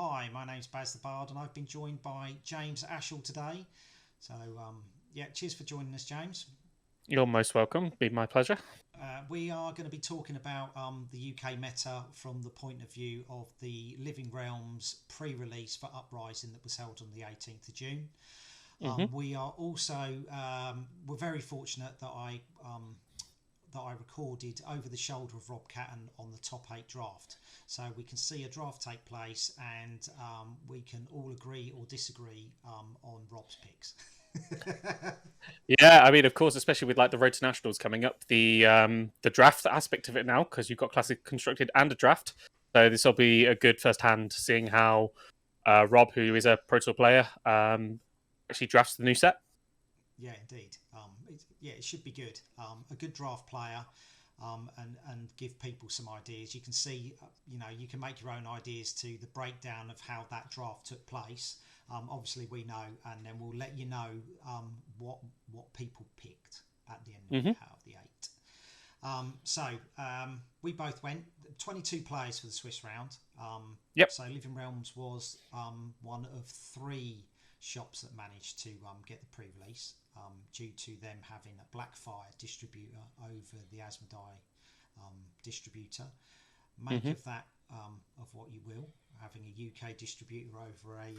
Hi, my name's Baz the Bard, and I've been joined by James Ashall today. So, cheers for joining us, James. You're most welcome. Be my pleasure. We are going to be talking about the UK meta from the point of view of the Living Realms pre-release for Uprising that was held on the 18th of June. We are also we're very fortunate that I recorded over the shoulder of Rob Catton on the top 8 draft. So we can see a draft take place, and we can all agree or disagree on Rob's picks. Yeah, I mean, of course, especially with like the Road to Nationals coming up, the draft aspect of it now, because you've got classic constructed and a draft. So this will be a good first hand seeing how Rob, who is a Pro Tour player, actually drafts the new set. Yeah, indeed. It should be good. A good draft player, and give people some ideas. You can see, you can make your own ideas to the breakdown of how that draft took place. Obviously, we know, and then we'll let you know what people picked at the end of out of the 8. We both went 22 players for the Swiss round. Yep. So Living Realms was one of 3 shops that managed to get the pre-release due to them having a Blackfire distributor over the Asmodee distributor. Make of that of what you will. Having a UK distributor over a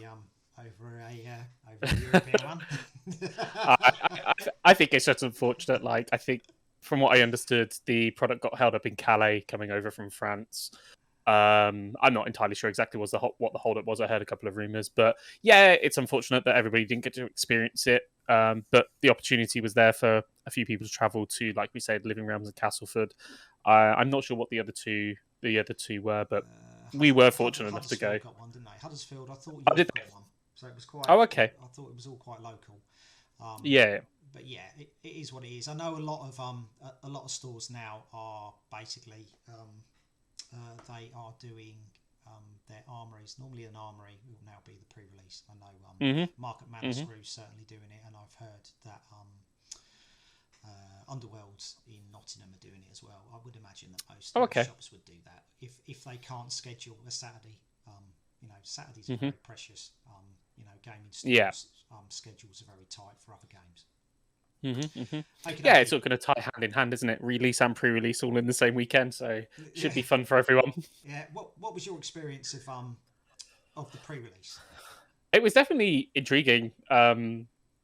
European one. I think it's just unfortunate. Like, I think from what I understood, the product got held up in Calais coming over from France. I'm not entirely sure exactly what the holdup was. I heard a couple of rumors, but yeah, it's unfortunate that everybody didn't get to experience it. But the opportunity was there for a few people to travel to, like we said, Living Realms and Castleford. I'm not sure what the other two were, but we were fortunate enough to go. Got one, didn't they? Huddersfield, I thought you got one, so it was quite. Oh, okay. I thought it was all quite local. Yeah. But yeah, it is what it is. I know a lot of stores now are basically. They are doing their armories. Normally, an armory will now be the pre-release. I know Market Manor Screw's certainly doing it, and I've heard that Underworlds in Nottingham are doing it as well. I would imagine that most shops would do that if they can't schedule a Saturday. Saturdays are very precious. Gaming stores schedules are very tight for other games. Yeah, it's all going to tie hand in hand, isn't it? Release and pre-release all in the same weekend, so should be fun for everyone. Yeah. What was your experience of the pre-release? It was definitely intriguing. I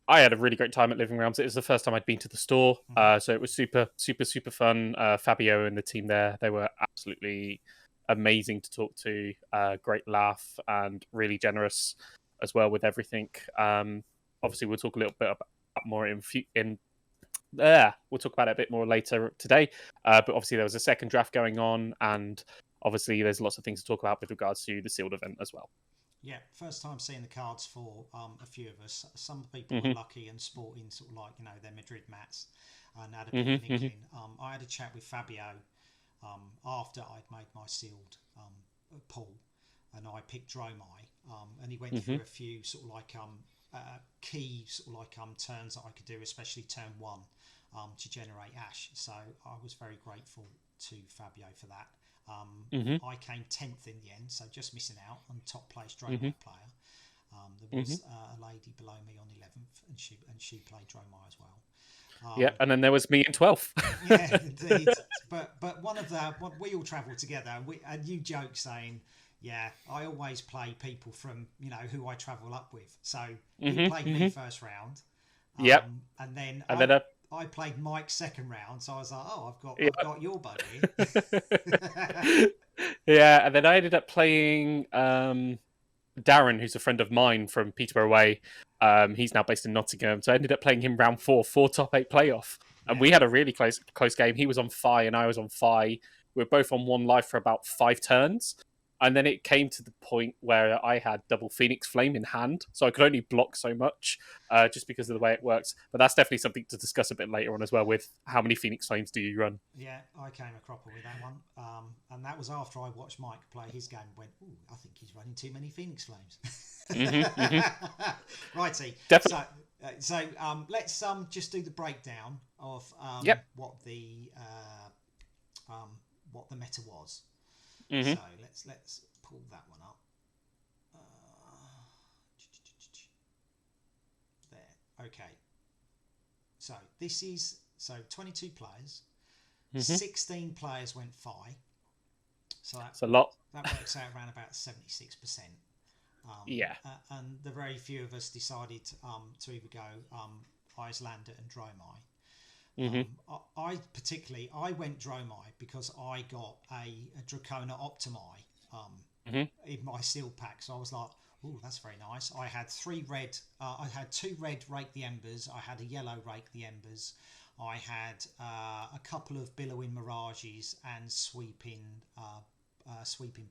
had a really great time at Living Realms. It was the first time I'd been to the store, so it was super, super, super fun. Fabio and the team there, they were absolutely amazing to talk to. Great laugh and really generous as well with everything. Obviously, we'll talk a little bit about more we'll talk about it a bit more later today, but obviously there was a second draft going on, and obviously there's lots of things to talk about with regards to the sealed event as well. Yeah, first time seeing the cards for a few of us. Some people were lucky and sporting sort of like their Madrid mats and had a bit of an inkling. I had a chat with Fabio after I'd made my sealed pool, and I picked Dromai, and he went through a few sort of like key sort of like turns that I could do, especially turn 1 to generate ash. So I was very grateful to Fabio for that. I came 10th in the end, so just missing out on top place Dromai player. There was a lady below me on 11th, and she played Dromai as well. Yeah, and then there was me in 12th. Yeah, indeed. But we all travelled together, and you joke saying, yeah, I always play people from who I travel up with. So you played me first round, and then I played Mike second round. So I was like, oh, I've got your bug here. Yeah, and then I ended up playing Darren, who's a friend of mine from Peterborough Way. He's now based in Nottingham, so I ended up playing him round 4 top 8 playoff, and we had a really close game. He was on Fi and I was on Fi. We were both on 1 life for about 5 turns. And then it came to the point where I had double Phoenix Flame in hand, so I could only block so much just because of the way it works. But that's definitely something to discuss a bit later on as well, with how many Phoenix Flames do you run? Yeah, I came a cropper with that one. And that was after I watched Mike play his game and went, ooh, I think he's running too many Phoenix Flames. Righty. Definitely. So let's just do the breakdown of what the meta was. So let's pull that one up. Okay, so this is 22 players, Mm-hmm. 16 players went Fi, so It's a lot. that works out around about 76%. Yeah. And the very few of us decided to either go Icelander and Dromai. Mm-hmm. I went Dromai because I got a Dracona Optimi Mm-hmm. in my seal pack, so I was like, "Ooh, that's very nice." I had three red. I had two red Rake the Embers. I had a yellow Rake the Embers. I had a couple of Billowing Mirages and sweeping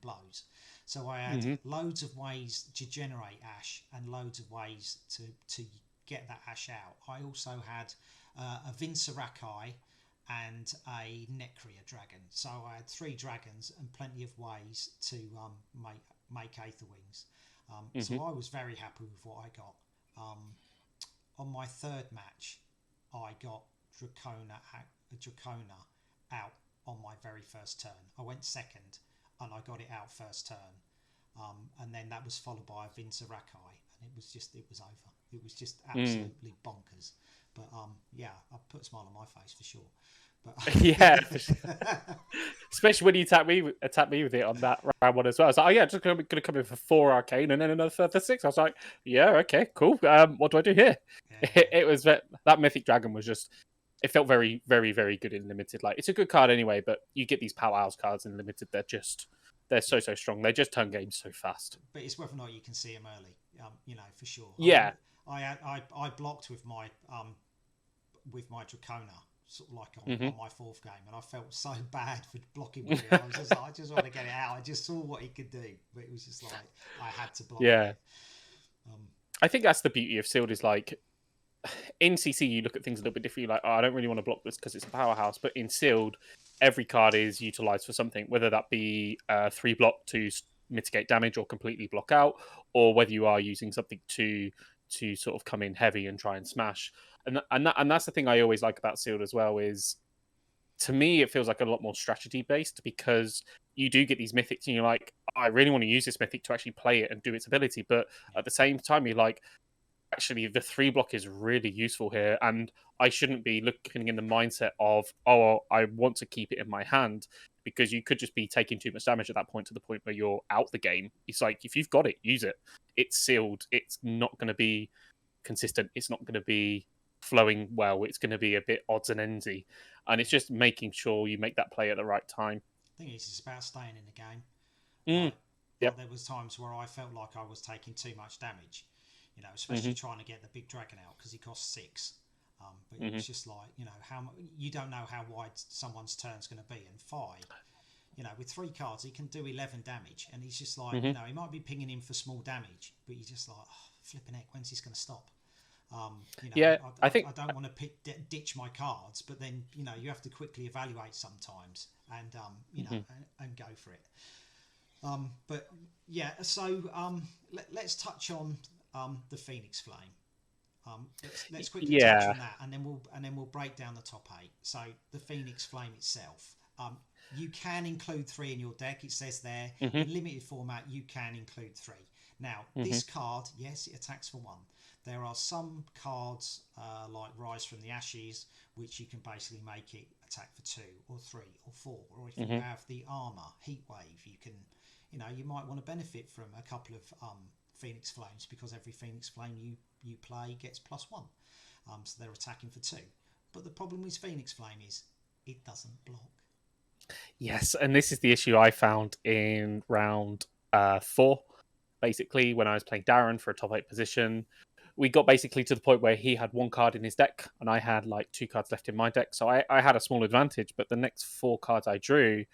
blows. So I had Mm-hmm. loads of ways to generate ash and loads of ways to get that ash out. I also had a Vincerakai and a Necria dragon. So I had three dragons and plenty of ways to make Aether Wings. Mm-hmm. So I was very happy with what I got. On my third match, I got Dracona out on my very first turn. I went second and I got it out first turn. And then that was followed by a Vincerakai, and it was over. It was just absolutely bonkers. But yeah, I put a smile on my face for sure. But Yeah, for sure. Especially when you attack me with it on that round one as well. I was like, oh yeah, just gonna come in for 4 arcane and then another for 6. I was like, yeah, okay, cool. What do I do here? yeah. It was that mythic dragon was just. It felt very, very, very good in limited. Like, it's a good card anyway, but you get these powerhouse cards in limited. They're so strong. They just turn games so fast. But it's whether or not you can see them early. For sure. Yeah. I blocked with my Dracona, sort of like on my fourth game, and I felt so bad for blocking with it. I was just like, I just want to get it out. I just saw what he could do, but it was just like I had to block. Yeah. It. I think that's the beauty of Sealed is like in CC you look at things a little bit differently. Like, oh, I don't really want to block this because it's a powerhouse, but in Sealed, every card is utilized for something, whether that be 3 block to mitigate damage or completely block out, or whether you are using something to sort of come in heavy and try and smash. And that's the thing I always like about Sealed as well is, to me, it feels like a lot more strategy based because you do get these mythics and you're like, oh, I really want to use this mythic to actually play it and do its ability. But at the same time, you're like, actually, the 3 block is really useful here. And I shouldn't be looking in the mindset of, oh, I want to keep it in my hand, because you could just be taking too much damage at that point to the point where you're out the game. It's like, if you've got it, use it. It's Sealed. It's not going to be consistent. It's not going to be flowing well. It's going to be a bit odds and endsy, and it's just making sure you make that play at the right time. I think it's about staying in the Yep. game. There was times where I felt like I was taking too much damage, especially trying to get the big dragon out because he costs 6. But it was just like, you don't know how wide someone's turn's going to be, and 5, with 3 cards he can do 11 damage, and he's just like, he might be pinging in for small damage, but you're just like, oh, flipping heck, when's this going to stop? I think I don't want to ditch my cards, but then you have to quickly evaluate sometimes, and and go for it. But yeah, so let's touch on the Phoenix Flame. Let's quickly touch on that, and then we'll break down the top 8. So the Phoenix Flame itself, you can include 3 in your deck. It says there in limited format you can include 3. Now this card, yes, it attacks for 1. There are some cards like Rise from the Ashes, which you can basically make it attack for 2 or 3 or 4. Or if you have the armor Heatwave, you can, you might want to benefit from a couple of Phoenix Flames, because every Phoenix Flame you play gets +1. So they're attacking for 2. But the problem with Phoenix Flame is it doesn't block. Yes, and this is the issue I found in round 4. Basically, when I was playing Darren for a top 8 position, we got basically to the point where he had 1 card in his deck and I had like 2 cards left in my deck. So I had a small advantage, but the next 4 cards I drew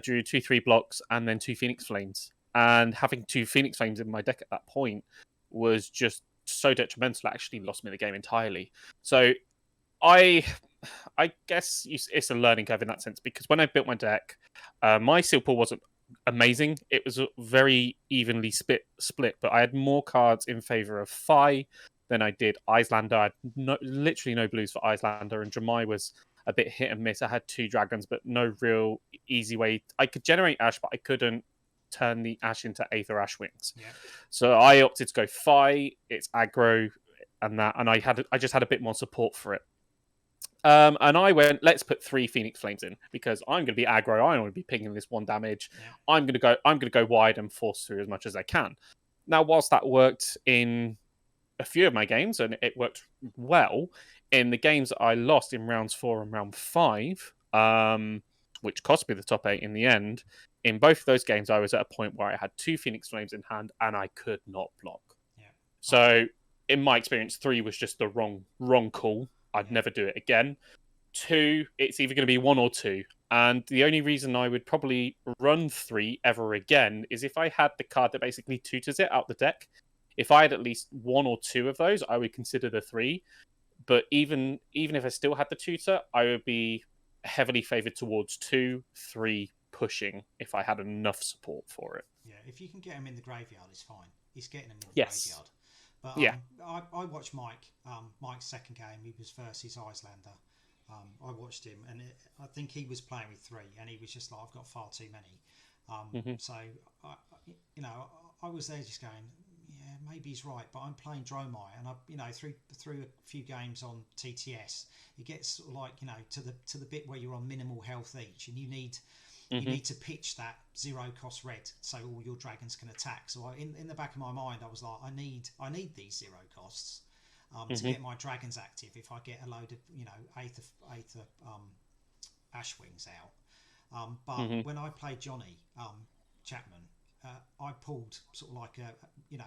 2 3 blocks and then 2 Phoenix Flames. And having 2 Phoenix Flames in my deck at that point was just so detrimental, it actually lost me the game entirely. So I guess it's a learning curve in that sense, because when I built my deck, my seal pool wasn't amazing. It was very evenly split, but I had more cards in favor of Fi than I did Icelander. I had literally no blues for Icelander, and Dramai was a bit hit and miss. I had 2 dragons, but no real easy way. I could generate Ash, but I couldn't turn the Ash into Aether Ash Wings. Yeah. So I opted to go Fi. It's aggro. and I just had a bit more support for it. And I went, let's put 3 Phoenix Flames in because I'm going to be aggro. I don't want to be pinging this 1 damage. Yeah. I'm going to go wide and force through as much as I can. Now, whilst that worked in a few of my games and it worked well, in the games that I lost in rounds 4 and round 5, which cost me the top 8 in the end, in both of those games, I was at a point where I had 2 Phoenix Flames in hand and I could not block. Yeah. So, in my experience, 3 was just the wrong call. I'd never do it again. 2, it's either going to be 1 or 2. And the only reason I would probably run 3 ever again is if I had the card that basically tutors it out the deck. If I had at least 1 or 2 of those, I would consider the 3. But even if I still had the tutor, I would be heavily favoured towards 2, 3 pushing if I had enough support for it. Yeah, if you can get him in the graveyard, it's fine. He's getting him in the Yes. graveyard. But Yeah. I watched Mike's second game. He was versus Icelander. I watched him, and I think he was playing with 3, and he was just like, I've got far too many. So, I was there just going, yeah, maybe he's right, but I'm playing Dromai, and through a few games on TTS, it gets sort of like, to the bit where you're on minimal health each, and you need to pitch that 0 cost red so all your dragons can attack. So in the back of my mind, I was like, I need these 0 costs to get my dragons active. If I get a load of Aether Ashwings out, but when I played Johnny Chapman, I pulled sort of like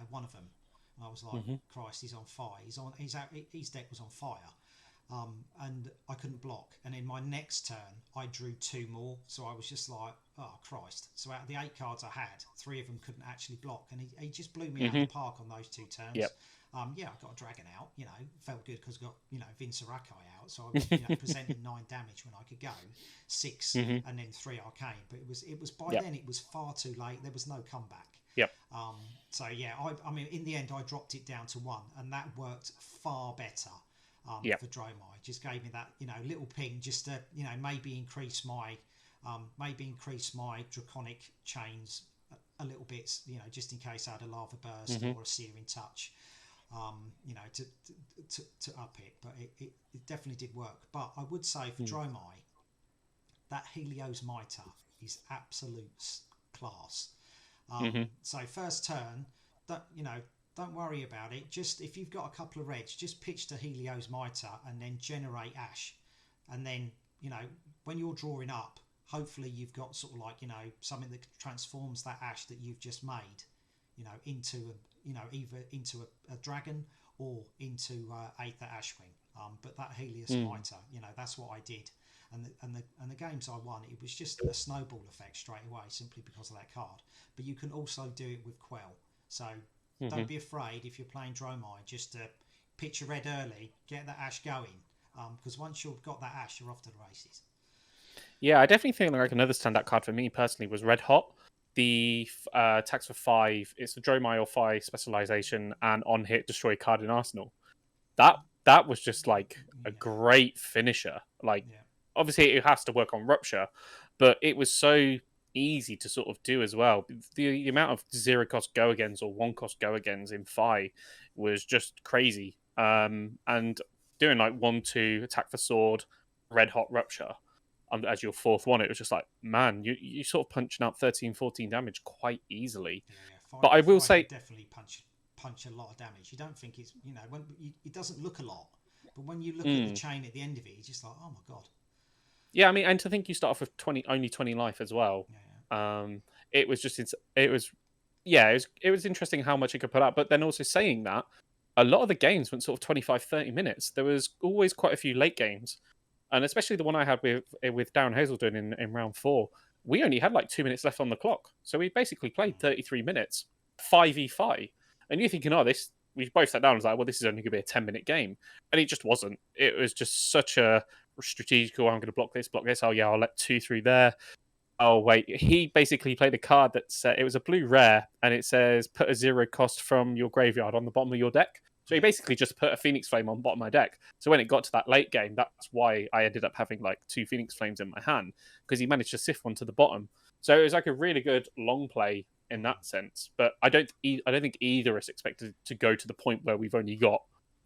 one of them, and I was like, Christ, he's on fire. His deck was on fire. And I couldn't block. And in my next turn, I drew 2 more. So I was just like, oh, Christ. So out of the 8 cards I had, 3 of them couldn't actually block. And he just blew me out of the park on those 2 turns. Yep. I got a dragon out, felt good because I got, Vince Arakai out. So I was, presenting 9 damage when I could go, 6 and then 3 arcane. But it was by then it was far too late. There was no comeback. Yep. So yeah, I mean, in the end, I dropped it down to 1, and that worked far better. For Dromai, just gave me that little ping just to maybe increase my draconic chains a little bit, just in case I had a lava burst or a searing touch, to up it. But it definitely did work. But I would say for Dromai, that Helios Mitre is absolute class. So first turn, that don't worry about it. Just if you've got a couple of reds, just pitch to Helios Mitre and then generate Ash. And then, when you're drawing up, hopefully you've got sort of like, something that transforms that Ash that you've just made, into either into a dragon or into Aether Ashwing. But that Helios Mitre, that's what I did. And the games I won, it was just a snowball effect straight away, simply because of that card. But you can also do it with Quell. So don't be afraid if you're playing Dromai, just to pitch a red early, get that Ash going. Because once you've got that Ash, you're off to the races. Yeah, I definitely think like another standout card for me personally was Red Hot. The attacks for 5, it's a Dromai or 5 specialization, and on hit, destroy a card in Arsenal. That was just like a great finisher. Like, obviously it has to work on Rupture, but it was so easy to sort of do as well. The amount of 0 cost go agains or 1 cost go agains in Phi was just crazy. And doing like 1-2 attack for sword, Red Hot Rupture as your 4th one, it was just like, man, you sort of punching out 13-14 damage quite easily. But I will say, definitely punch a lot of damage. You don't think it's when it doesn't look a lot, but when you look at the chain at the end of it, it's just like, oh my god. Yeah, I mean, and to think you start off with only 20 life as well. It was just it was interesting how much it could put out. But then also saying that, a lot of the games went sort of 25-30 minutes. There was always quite a few late games, and especially the one I had with Darren Hazelden in round 4. We only had like 2 minutes left on the clock, so we basically played 33 minutes, 5v5. And you're thinking, oh, this. We both sat down and was like, well, this is only going to be a 10-minute game, and it just wasn't. It was just such a strategical. I'm going to block this. Oh yeah, I'll let 2 through there. Oh wait, he basically played a card that said it was a blue rare, and it says put a 0 cost from your graveyard on the bottom of your deck. So he basically just put a Phoenix Flame on the bottom of my deck. So when it got to that late game, that's why I ended up having like 2 Phoenix Flames in my hand, because he managed to sift one to the bottom. So it was like a really good long play in that sense. But I don't think either is expected to go to the point where we've only got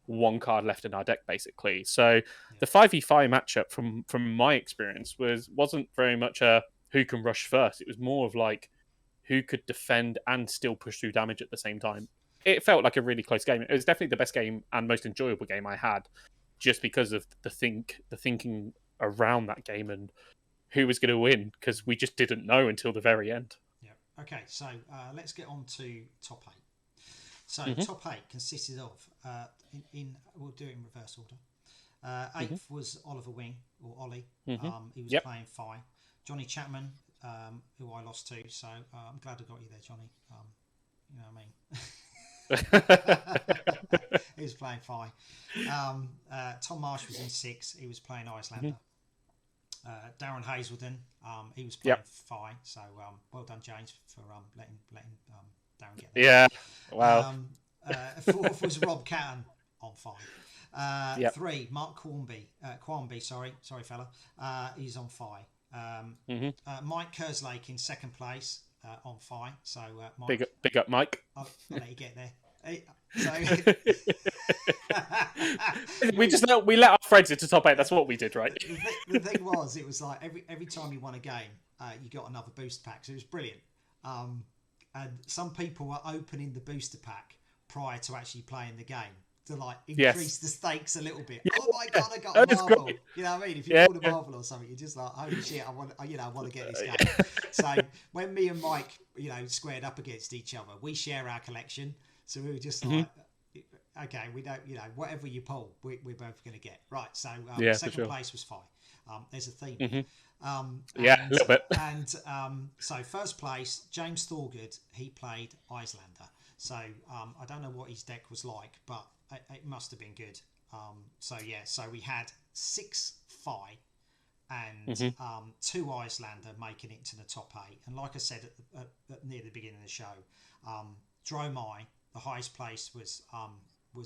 one card left in our deck, basically. So the 5v5 matchup, from my experience, wasn't very much a who can rush first. It was more of like who could defend and still push through damage at the same time. It felt like a really close game. It was definitely the best game and most enjoyable game I had, just because of the thinking around that game and who was going to win, because we just didn't know until the very end. Yeah. Okay, so let's get on to top 8. So top 8 consisted of, we'll do it in reverse order. 8th was Oliver Wing, or Ollie. He was playing Fi. Johnny Chapman, who I lost to, so I'm glad I got you there, Johnny. You know what I mean? He was playing Fi. Tom Marsh was in 6. He was playing Icelander. Darren Hazelden, he was playing Fi. So well done, James, for letting Darren get there. Yeah, wow. 4th was Rob Catton on Fi. 3, Mark Quamby, sorry fella. He's on Fi. Mike Kerslake in 2nd place on Fi. So Mike, big up, Mike. I'll let you get there. We let our friends into top 8. That's what we did, right? The thing was, it was like every time you won a game, you got another booster pack. So it was brilliant. And some people were opening the booster pack prior to actually playing the game to like increase the stakes a little bit. Oh my god, I got a Marvel. Great. You know what I mean? If you pulled a Marvel or something, you're just like, holy shit, I want to get this game. So when me and Mike, squared up against each other, we share our collection. So we were just like, okay, we don't, whatever you pull, we're both going to get. Right, so second place was Fi. There's a theme. A little bit. And so first place, James Thorgood, he played Icelander. So I don't know what his deck was like, but it must have been good. So we had 6 Fi and 2 Icelander making it to the top 8. And like I said at near the beginning of the show, Dromai, the highest place was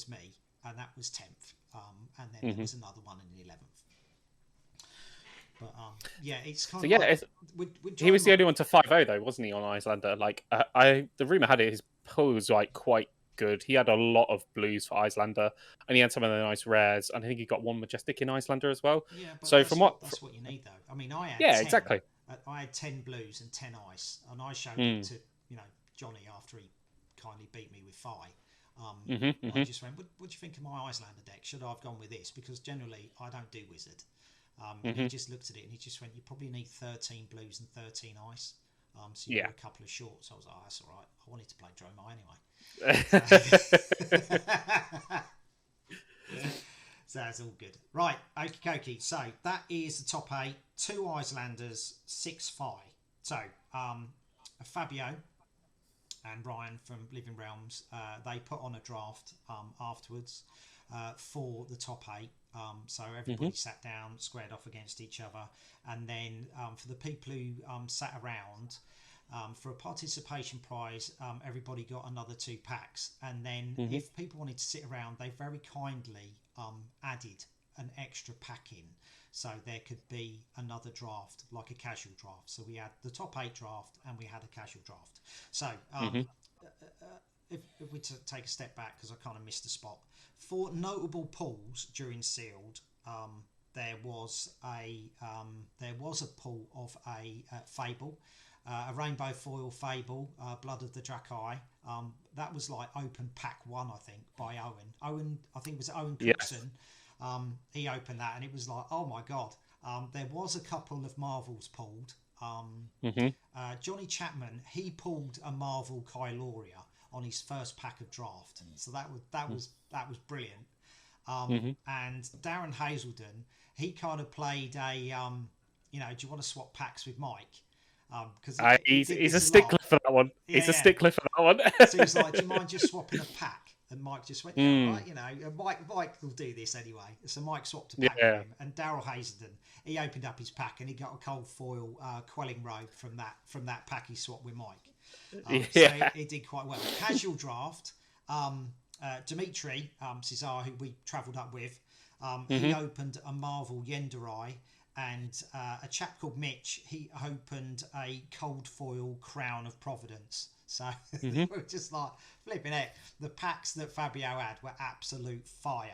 me, and that was 10th. And then there was another one in the 11th. But it's kind of like, he was the only one to 5-0 though, wasn't he, on Icelander? Like the rumor had it his pull was like quite good. He had a lot of blues for Icelander, and he had some of the nice rares. And I think he got 1 Majestic in Icelander as well. Yeah, but so that's what you need though. I mean, I had 10, exactly. I had 10 blues and 10 ice, and I showed it to Johnny after he kindly beat me with Fi. I just went, what do you think of my Icelander deck? Should I have gone with this? Because generally I don't do wizard. And he just looked at it and he just went, you probably need 13 blues and 13 ice. So you were a couple of shorts. I was like, oh, that's all right. I wanted to play Dromai anyway. So that's all good. Right, okie dokie. So that is the top 8. 2 Icelanders, 6 Fi. So Fabio and Ryan from Living Realms, they put on a draft afterwards for the top 8. So everybody sat down, squared off against each other, and then for the people who sat around, for a participation prize, everybody got another 2 packs. And then if people wanted to sit around, they very kindly added an extra pack in, so there could be another draft, like a casual draft. So we had the top 8 draft and we had a casual draft. So if we take a step back, because I kind of missed the spot, for notable pulls during sealed, there was a pull of a Fable, a rainbow foil Fable, Blood of the Drakai. That was like open pack 1, I think, by Owen. I think it was Owen Cookson. He opened that and it was like, oh my god. There was a couple of Marvels pulled. Johnny Chapman, he pulled a Marvel Kyloria on his first pack of draft, so that was brilliant. And Darren Hazelden, he kind of played a do you want to swap packs with Mike? Because he's a stickler for that one. He's a stickler for that one. So he's like, do you mind just swapping a pack? And Mike just went, right, Mike will do this anyway. So Mike swapped a pack with him, and Daryl Hazelden, he opened up his pack and he got a cold foil quelling robe from that pack he swapped with Mike. So he did quite well. Casual draft, Dimitri Cesar, who we travelled up with, he opened a Marvel Yenderai, and a chap called Mitch, he opened a cold foil Crown of Providence. So Hmm. we were just like flipping it. The packs that Fabio had were absolute fire.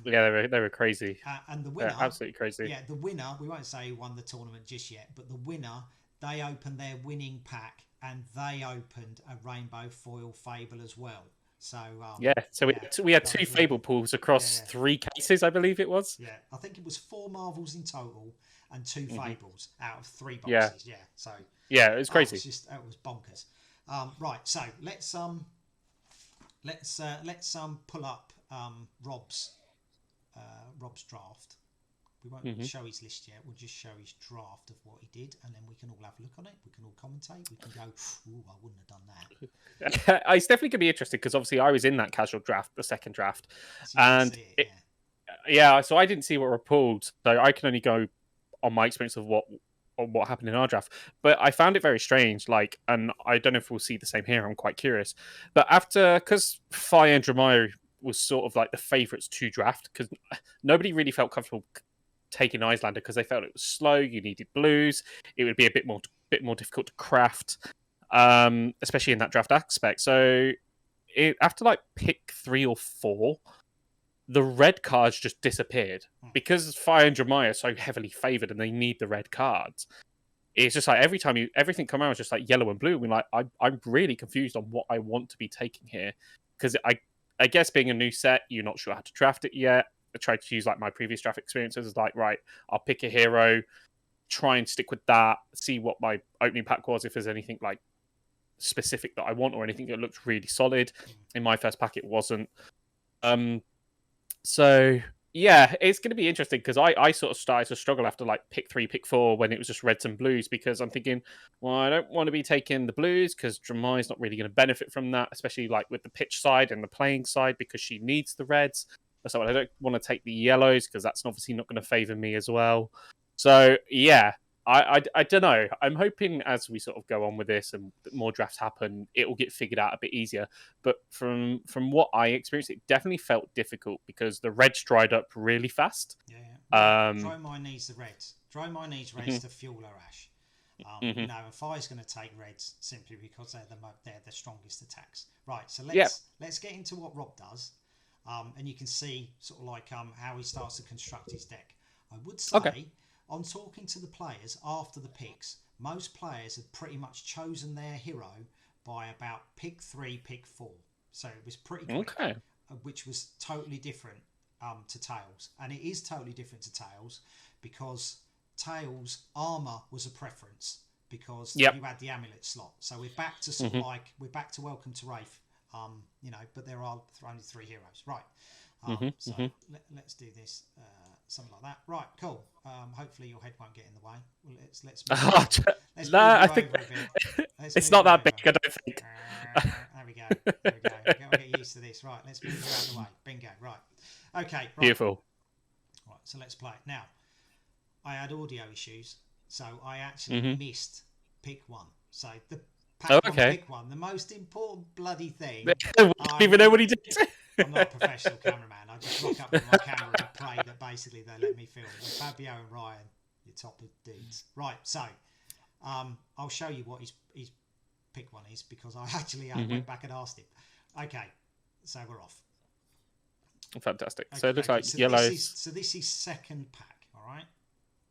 Yeah, they were crazy. And the They're winner, absolutely crazy. yeah, the winner, we won't say who won the tournament just yet, but the winner, they opened their winning pack and they opened a rainbow foil Fable as well. So, Yeah, so yeah, we had that two was really Fable good. pools Yeah, across yeah, 3 cases, I believe it was. yeah. I think it was 4 Marvels in total and 2 Fables out of 3 boxes. Yeah, Yeah, so yeah, it was oh, it was crazy. just it was bonkers. Right, so let's pull up uh, Rob's draft. We won't Hmm. show his list yet. We'll just show his draft of what he did, and then we can all have a look on it. We can all commentate. We can go, "Ooh, I wouldn't have done that." It's definitely gonna be interesting because obviously I was in that casual draft, the second draft, So you didn't and see it, yeah. yeah, so I didn't see what were pulled, so I can only go on my experience of what happened in our draft. But I found it very strange, like, and I don't know if we'll see the same here. I'm quite curious. But after, because Fire and Dremio was sort of like the favourites to draft, because nobody really felt comfortable taking Icelander because they felt it was slow. You needed blues. It would be a bit more difficult to craft, especially in that draft aspect. So after like pick 3 or 4, the red cards just disappeared because Fire and Dremio are so heavily favoured and they need the red cards. It's just like every time everything come out is just like yellow and blue. We're like, I'm really confused on what I want to be taking here because I guess being a new set, you're not sure how to draft it yet. I tried to use like my previous draft experiences as like, right, I'll pick a hero, try and stick with that, see what my opening pack was, if there's anything like specific that I want or anything that looked really solid. In my first pack, it wasn't. So yeah, it's going to be interesting because I sort of started to struggle after like pick 3, pick 4 when it was just reds and blues because I'm thinking, well, I don't want to be taking the blues because Dremai's not really going to benefit from that, especially like with the pitch side and the playing side because she needs the reds. So I don't want to take the yellows because that's obviously not going to favour me as well. So yeah, I don't know. I'm hoping as we sort of go on with this and more drafts happen, it will get figured out a bit easier. But from what I experienced, it definitely felt difficult because the reds dried up really fast. Yeah, yeah. Um, Dromai needs the reds. Dromai needs reds mhm, to fuel her ash. mhm. And Fire's going to take reds simply because they're the strongest attacks. Right, so Yeah. let's get into what Rob does, and you can see sort of like how he starts to construct his deck. I would say, Okay. on talking to the players after the picks, most players had pretty much chosen their hero by about pick 3, pick 4. So it was pretty quick, Okay. which was totally different to Tails. And it is totally different to Tails because Tails' armour was a preference because Yep. you had the amulet slot. So we're back to Hmm. we're back to Welcome to Wraith, but there are only 3 heroes. Right. Hmm. So Hmm. let's do this, something like that. Right, cool. Hopefully your head won't get in the way. Well, let's move let's No, move I you think over a bit. Let's it's move not you that over. big. I don't think. There we go. There we go. We've got to get used to this. Right, let's move you out of the way. Bingo. Right. Okay. Right. Beautiful. Right. So let's play it now. I had audio issues, so I actually Hmm. missed pick 1. So the Oh, pack 1, okay. pick 1, the most important bloody thing. We don't even know what he did. I'm not a professional cameraman. I just rock up with my camera and pray that basically they let me film. Well, Fabio and Ryan, your top of dudes. Right, so I'll show you what his pick 1 is because I actually went back and asked him. Okay, so we're off. Fantastic. Okay, So it looks like so yellows. this is second pack, all right?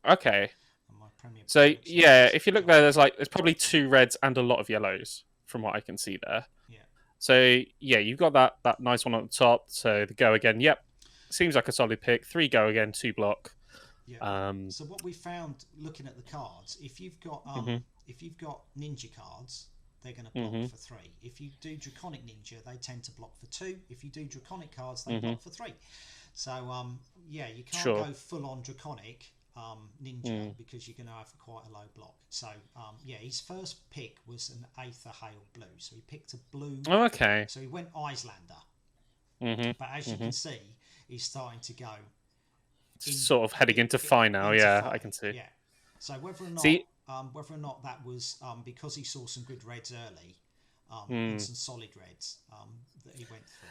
Okay. And my Premier So Pack looks like yeah, this. if you look there, there's probably 2 reds and a lot of yellows from what I can see there. Yeah. So yeah, you've got that nice one on the top. So the go again. Yep, seems like a solid pick. 3 go again, 2 block. Yeah. So what we found looking at the cards, if you've got ninja cards, they're going to block for 3. If you do draconic ninja, they tend to block for 2. If you do draconic cards, they block for 3. So yeah, you can't go full on draconic ninja because you're going to have quite a low block. So yeah, his first pick was an Aether Hail blue, so he picked a blue. Oh, okay. So he went Icelander, but as you can see, he's starting to go Sort of heading into Fire now. Yeah, Fire. I can see. Yeah. So whether or not that was because he saw some good reds early and some solid reds that he went through.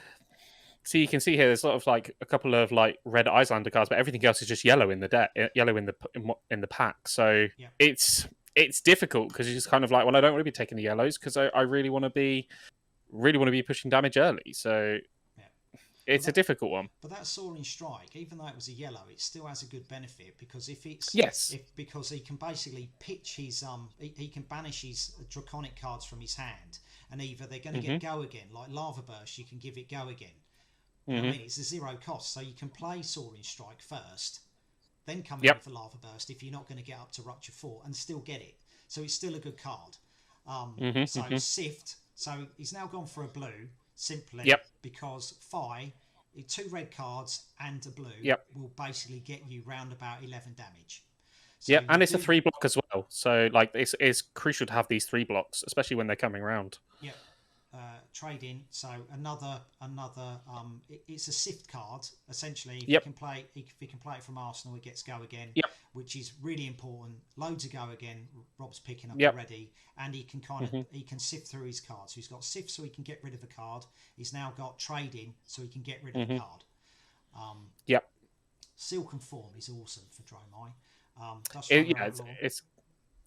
So you can see here, there's sort of like a couple of like red Icelander cards, but everything else is just yellow in the deck, yellow in the pack. So it's it's difficult because you're just kind of like, well, I don't want to be taking the yellows because I really want to be pushing damage early. So Yeah. it's a difficult one. But that Soaring Strike, even though it was a yellow, it still has a good benefit because Yes. because he can basically pitch his he can banish his draconic cards from his hand, and either they're going to get go again, like Lava Burst, you can give it go again. I mean, it's a 0 cost, so you can play Soaring Strike first, then come in with a Lava Burst if you're not going to get up to Rupture 4 and still get it. So it's still a good card. So Sift, so he's now gone for a blue simply because 2 red cards and a blue will basically get you round about 11 damage. So and it's a 3 block as well. So like it's crucial to have these 3 blocks, especially when they're coming around. Yeah. Trade in, so another it's a sift card essentially. If you can play it from Arsenal, it gets go again, which is really important. Loads of go again. Rob's picking up already, and he can he can sift through his cards. So he's got sift, so he can get rid of a card. He's now got trade in, so he can get rid of a card. Silken Form is awesome for Dromai.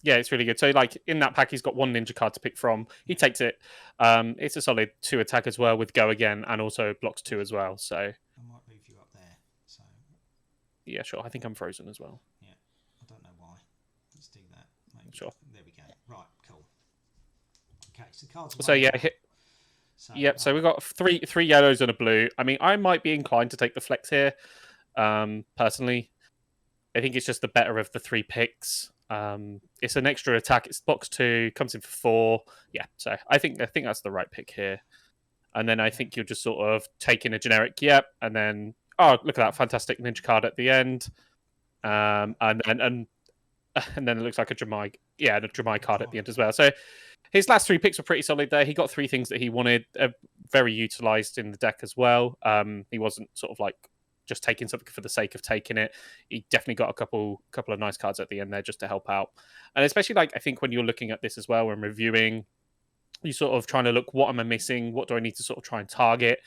It's really good. So, like, in that pack, he's got 1 ninja card to pick from. He takes it. It's a solid 2 attack as well with go again, and also blocks 2 as well. So, I might move you up there. So, yeah, sure. I think I'm frozen as well. Yeah, I don't know why. Let's do that. Maybe. Sure. There we go. Right, cool. Okay, so cards. So we've got three yellows and a blue. I mean, I might be inclined to take the flex here. Personally, I think it's just the better of the 3 picks. It's an extra attack. It's box 2, comes in for 4. Yeah, so I think that's the right pick here. And then I think you're just sort of taking a generic and then look at that fantastic ninja card at the end. And then it looks like a Dromai card at the end as well. So his last 3 picks were pretty solid there. He got 3 things that he wanted, very utilized in the deck as well. He wasn't sort of like just taking something for the sake of taking it. He definitely got a couple of nice cards at the end there just to help out. And especially like I think when you're looking at this as well and reviewing, you sort of trying to look, what am I missing? What do I need to sort of try and target?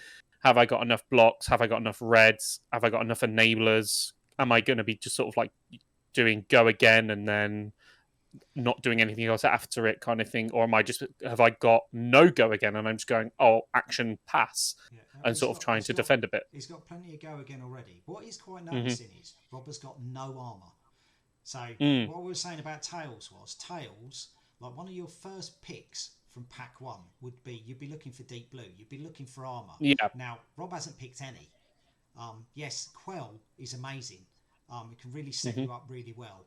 Have I got enough blocks? Have I got enough reds? Have I got enough enablers? Am I going to be just sort of like doing go again and then not doing anything else after it kind of thing? Or have I got no go again and I'm just going, action pass and sort of trying to defend a bit? He's got plenty of go again already. What he's quite noticing is Rob has got no armor. So what we were saying about Tails, like one of your first picks from pack 1 would be, you'd be looking for deep blue. You'd be looking for armor. Yeah. Now, Rob hasn't picked any. Yes, Quell is amazing. It can really set you up really well.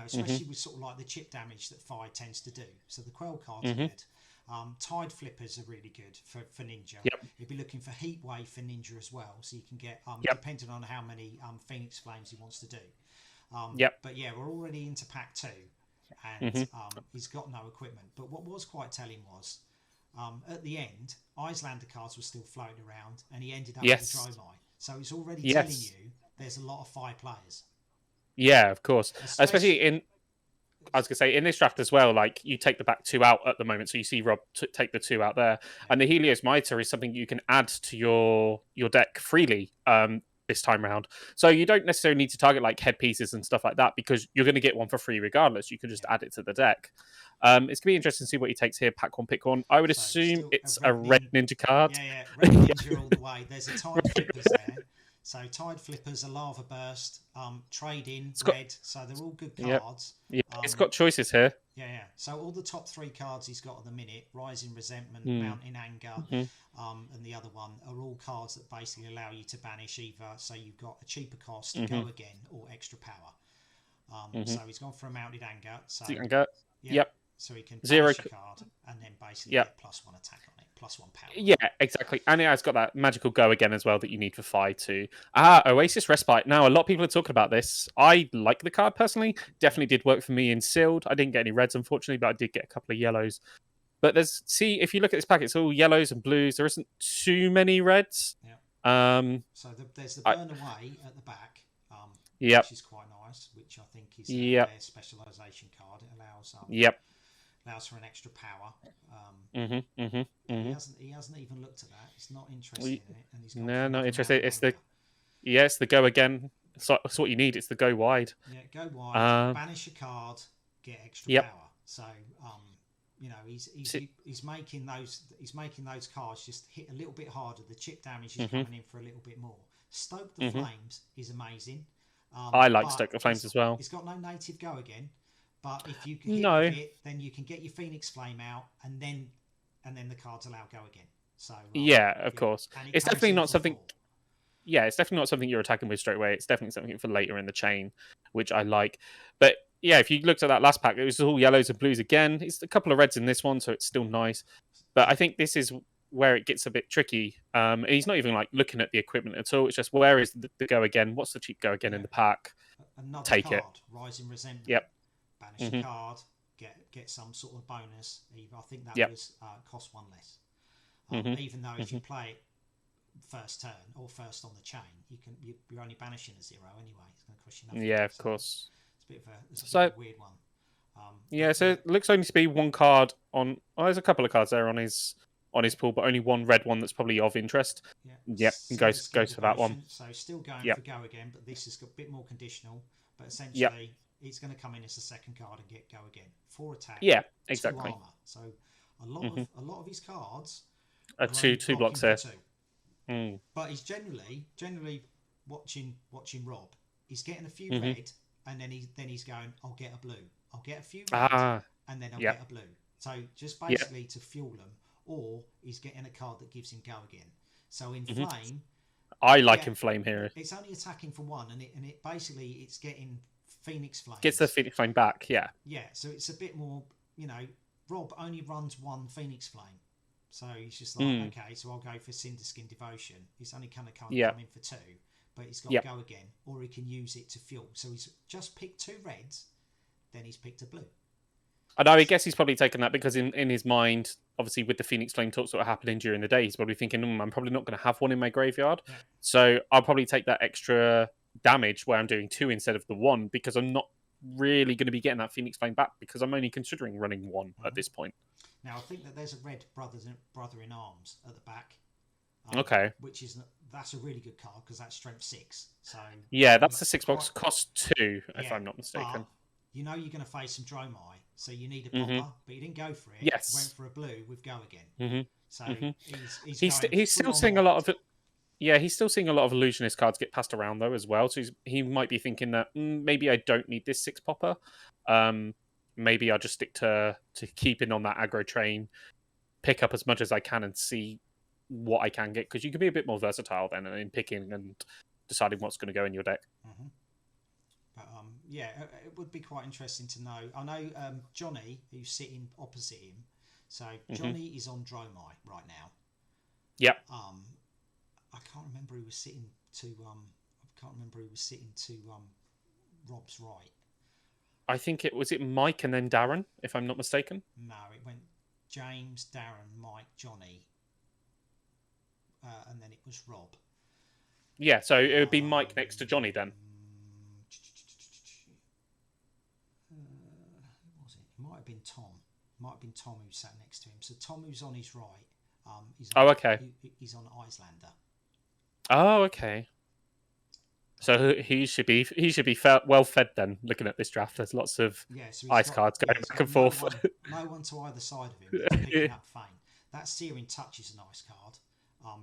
Especially with sort of like the chip damage that fire tends to do. So the Quell cards are good. Tide Flippers are really good for Ninja. You'd be looking for Heat Wave for Ninja as well. So you can get, depending on how many Phoenix Flames he wants to do. But yeah, we're already into pack 2. And he's got no equipment. But what was quite telling was, at the end, Icelander cards were still floating around. And he ended up with Dromai. So it's already telling you there's a lot of 5 players. Yeah, of course. Especially in, I was going to say, in this draft as well, like you take the back 2 out at the moment. So you see Rob take the 2 out there. And the Helios Mitre is something you can add to your deck freely this time round. So you don't necessarily need to target like headpieces and stuff like that because you're going to get one for free regardless. You can just add it to the deck. It's going to be interesting to see what he takes here. Pack 1, pick 1. I would assume it's a red ninja card. Yeah. Red ninja all the way. There's a Tide Flippers there. So Tide Flippers, a Lava Burst, Trade In, red. So they're all good cards. Yeah, it's got choices here. Yeah. So all the top 3 cards he's got at the minute, Rising Resentment, Mountain Anger, and the other one, are all cards that basically allow you to banish either. So you've got a cheaper cost, go again, or extra power. So he's gone for a Mounted Anger. So So he can banish a card and then basically get +1 attack on it, +1 power. Yeah, exactly. And it has got that magical go again as well that you need for Phi too. Oasis Respite. Now, a lot of people are talking about this. I like the card personally. Definitely did work for me in Sealed. I didn't get any reds, unfortunately, but I did get a couple of yellows. But if you look at this pack, it's all yellows and blues. There isn't too many reds. So there's the Burn Away at the back, which is quite nice, which I think is their specialization card. It allows allows for an extra power. He hasn't even looked at that. He's not interested in it, and he's not interested. It's the go again. It's what you need. It's the go wide. Yeah, go wide. Banish a card. get extra Yep. power. So See- he's making those cards just hit a little bit harder. The chip damage is Mhm. coming in for a little bit more. Stoke the Mhm. Flames is amazing. I like But Stoke the Flames as well. it's got no native go again. But if you can hit with No. it, then you can get your Phoenix Flame out, and then the cards allow go again. So Yeah, of course. and it It's comes definitely in not for something. 4. Yeah, it's definitely not something you're attacking with straight away. It's definitely something for later in the chain, which I like. But yeah, if you looked at that last pack, it was all yellows and blues again. It's a couple of reds in this one, so it's still nice. But I think this is where it gets a bit tricky. He's not even like looking at the equipment at all. It's just where is the go again? What's the cheap go again in the pack? Another Take card, it. Rising Resentment. Yep. Banish a card, get some sort of bonus. I think that was cost 1 less. Even though if you play it first turn or first on the chain, you're only banishing a 0 anyway. It's going to cost you nothing. Yeah, of course. It's a bit of a weird one. Yeah, so it looks only to be one card on. Oh, there's a couple of cards there on his pool, but only one red one that's probably of interest. Yep, goes for that one. So still going for go again, but this has got a bit more conditional. But essentially, it's going to come in as the second card and get go again. 4 attack. Yeah, exactly. 2 armor. So a lot of his cards are two blocks there. But he's generally watching Rob. He's getting a few red, and then he's going, I'll get a blue. I'll get a few red, and then I'll get a blue. So just basically to fuel them, or he's getting a card that gives him go again. So in Flame, I like in Flame here. it's only attacking for 1, and it basically it's getting Phoenix Flame. Gets the Phoenix Flame back, yeah. Yeah, so it's a bit more, Rob only runs 1 Phoenix Flame. So he's just like, okay, so I'll go for Cinderskin Devotion. He's only kind of come in for 2, but he's got to go again, or he can use it to fuel. So he's just picked 2 reds, then he's picked a blue. I know, I guess he's probably taken that because in his mind, obviously with the Phoenix Flame talks that are happening during the day, he's probably thinking, I'm probably not going to have one in my graveyard. Yeah. So I'll probably take that extra damage where I'm doing 2 instead of the 1, because I'm not really going to be getting that Phoenix Flame back, because I'm only considering running 1 at this point. Now I think that there's a red brother in arms at the back. Okay. That's a really good card because that's strength 6. So yeah, that's the 6 box, cost 2 if I'm not mistaken. You're going to face some Dromai, so you need a popper, but you didn't go for it. Yes. You went for a blue with go again. So he's still seeing a lot of it. Yeah, he's still seeing a lot of illusionist cards get passed around though as well. So he might be thinking that maybe I don't need this 6 popper. Maybe I'll just stick to keeping on that aggro train, pick up as much as I can and see what I can get, because you can be a bit more versatile then in picking and deciding what's going to go in your deck. But it would be quite interesting to know. I know Johnny, who's sitting opposite him. So Johnny is on Dromai right now. Yep. I can't remember who was sitting to. Rob's right. I think it was Mike and then Darren, if I'm not mistaken. No, it went James, Darren, Mike, Johnny, and then it was Rob. Yeah, so it would be Mike next to Johnny then. Who was it? It might have been Tom. Might have been Tom who sat next to him. So Tom, who's on his right, okay. He's on Icelander. Oh, okay. So he should be well fed then. Looking at this draft, there's lots of ice cards going back and forth. No one to either side of him. He's picking up Fane. That Searing Touch is a nice card.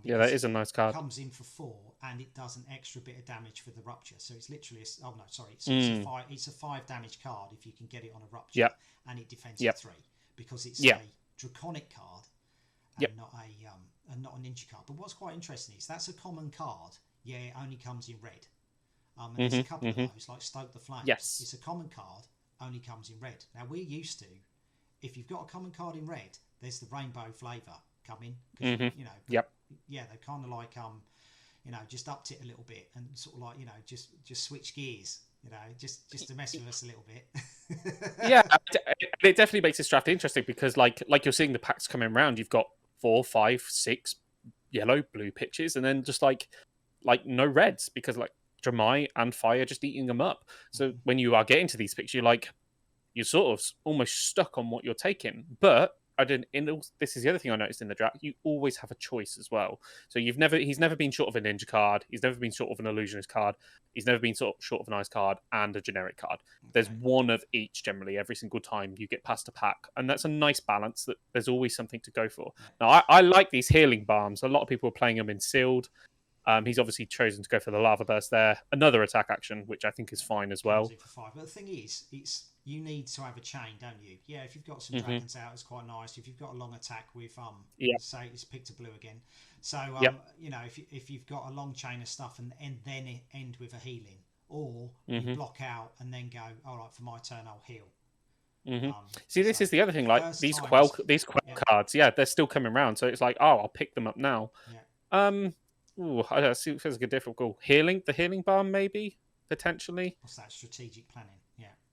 Yeah, that is a nice card. It comes in for 4 and it does an extra bit of damage for the Rupture. So it's literally it's a 5 damage card if you can get it on a Rupture. Yep. And it defends for 3 because it's a Draconic card and not a Ninja card. But what's quite interesting is that's a common card. Yeah, it only comes in red. And there's a couple of those, like Stoke the Flames. Yes. It's a common card, only comes in red. Now, we're used to, if you've got a common card in red, there's the rainbow flavour coming. Yeah, they're kind of like, just upped it a little bit and sort of like, just switch gears, just to mess with us a little bit. Yeah, it definitely makes this draft interesting because, like you're seeing the packs coming around, you've got 4, 5, 6 yellow, blue pitches, and then just like no reds because Dromai and Fire just eating them up. So when you are getting to these picks, you're sort of almost stuck on what you're taking. But I didn't. This is the other thing I noticed in the draft. You always have a choice as well. So he's never been short of a ninja card. He's never been short of an illusionist card. He's never been short of an ice card and a generic card. There's one of each generally every single time you get past a pack, and that's a nice balance. That there's always something to go for. Now I like these healing balms. A lot of people are playing them in sealed. He's obviously chosen to go for the lava burst there. Another attack action, which I think is fine as well. For 5. But the thing is, you need to have a chain, don't you? Yeah, if you've got some dragons out, it's quite nice. If you've got a long attack with say it's picked a blue again. So you know, if you've got a long chain of stuff and then end with a healing, or you block out and then go, all right, for my turn I'll heal. See, this is the other thing. Like these quell cards, they're still coming around. So it's like, oh, I'll pick them up now. Ooh, I don't see. It feels like a difficult healing. The healing balm, maybe potentially. What's that? Strategic planning.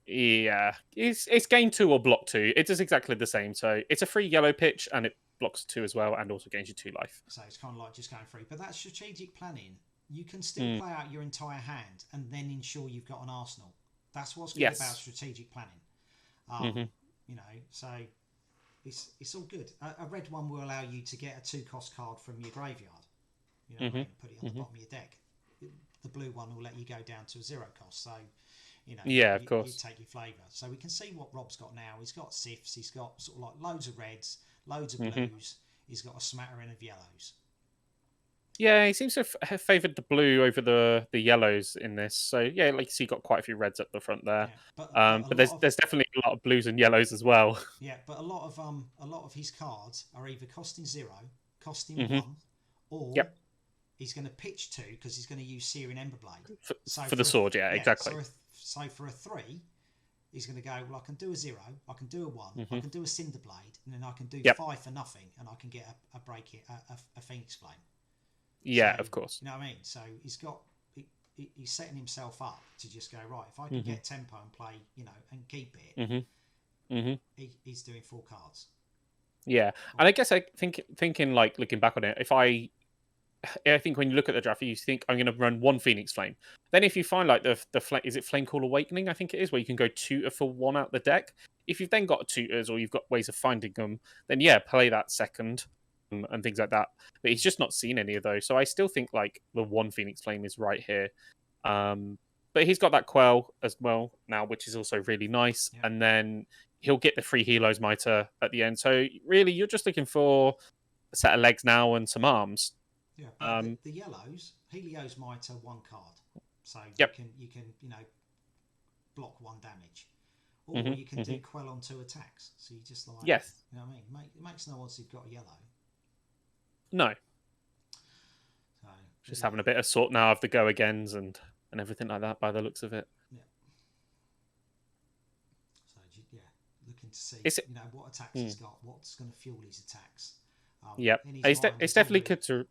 Yeah. It's gain 2 or block 2. It does exactly the same. So it's a free yellow pitch, and it blocks 2 as well, and also gains you 2 life. So it's kind of like just going free. But that strategic planning, you can still play out your entire hand and then ensure you've got an arsenal. That's what's good about strategic planning. You know, so it's all good. A red one will allow you to get a 2-cost card from your graveyard. You know, put it on the bottom of your deck. The blue one will let you go down to a 0 cost. So, you know, of course, you take your flavour. So we can see what Rob's got now. He's got sifts. He's got sort of like loads of reds, loads of blues. He's got a smattering of yellows. Yeah, he seems to have favoured the blue over the yellows in this. So yeah, like you see, got quite a few reds up the front there. But there's definitely a lot of blues and yellows as well. Yeah, but a lot of his cards are either costing 0, costing 1, or he's going to pitch 2 because he's going to use Searing Emberblade. For the sword, exactly. So for a 3, he's going to go, well, I can do a 0, I can do a 1, I can do a Cinderblade, and then I can do 5 for nothing, and I can get a Phoenix Flame. Yeah, so, of course. You know what I mean? So he's setting himself up to just go, right, if I can get tempo and play, you know, and keep it, he's doing 4 cards. Yeah. And I guess thinking like looking back on it, I think when you look at the draft, you think I'm going to run 1 Phoenix Flame. Then if you find like the flame, is it Flame Call Awakening? I think it is, where you can go tutor for 1 out the deck. If you've then got tutors or you've got ways of finding them, then play that second and things like that. But he's just not seen any of those. So I still think like the 1 Phoenix Flame is right here. But he's got that Quell as well now, which is also really nice. Yeah. And then he'll get the free Helos Mitre at the end. So really, you're just looking for a set of legs now and some arms. Yeah, but the yellows, Helios Mitre 1 card. So you can block 1 damage. Or you can do Quell on 2 attacks. So you just like, you know what I mean? It makes no odds you've got a yellow. No. So just having a bit of sort now of the go agains and everything like that by the looks of it. Yeah. So looking to see what attacks he's got, what's going to fuel his attacks. It's definitely good to.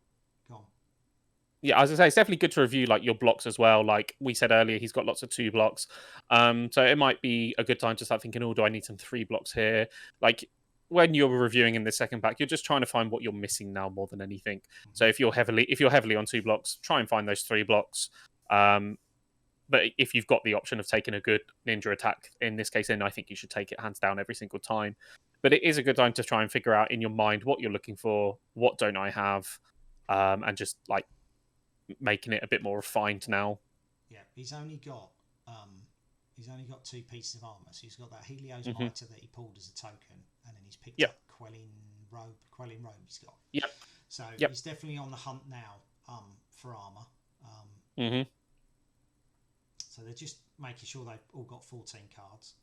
Yeah, as I say, it's definitely good to review like your blocks as well. Like we said earlier, he's got lots of 2 blocks. So it might be a good time to start thinking, oh, do I need some 3 blocks here? Like when you're reviewing in the second pack, you're just trying to find what you're missing now more than anything. So if you're heavily on 2 blocks, try and find those 3 blocks. But if you've got the option of taking a good ninja attack in this case, then I think you should take it hands down every single time. But it is a good time to try and figure out in your mind what you're looking for, what don't I have, and just like making it a bit more refined now. Yeah, he's only got 2 pieces of armor. So he's got that Helios Mitre that he pulled as a token, and then he's picked up Quelling Robe. He's got. Yep. So he's definitely on the hunt now for armor. So they're just making sure they've all got 14 cards.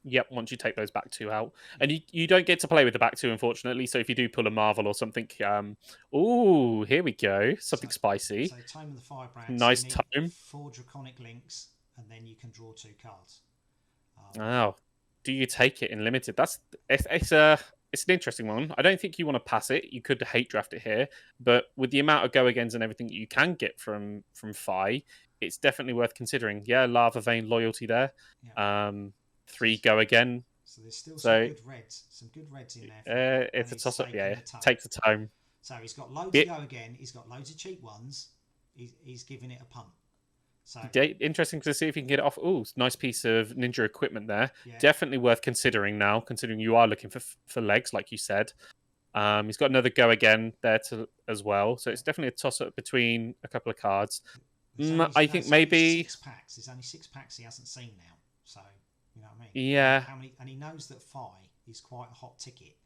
Yep, once you take those back 2 out. And you don't get to play with the back 2, unfortunately. So if you do pull a Marvel or something... ooh, here we go. Something spicy. So Tome of the Firebrands. Nice tome. 4 Draconic Links, and then you can draw 2 cards. Do you take it in limited? It's an interesting one. I don't think you want to pass it. You could hate draft it here. But with the amount of go-agains and everything you can get from Fi, it's definitely worth considering. Yeah, Lava Vein Loyalty there. Yeah. 3 go again. So there's still some good reds in there. It's a toss up. Take the time. So he's got loads of go again. He's got loads of cheap ones. He's giving it a punt. So Interesting to see if you can get it off. Oh, nice piece of ninja equipment there. yeah, Definitely worth considering now, considering you are looking for legs, like you said. He's got another go again there as well. So it's definitely a toss-up between a couple of cards. I think maybe 6 packs. There's only 6 packs he hasn't seen now. So you know what I mean? Yeah. How many? And he knows that Phi is quite a hot ticket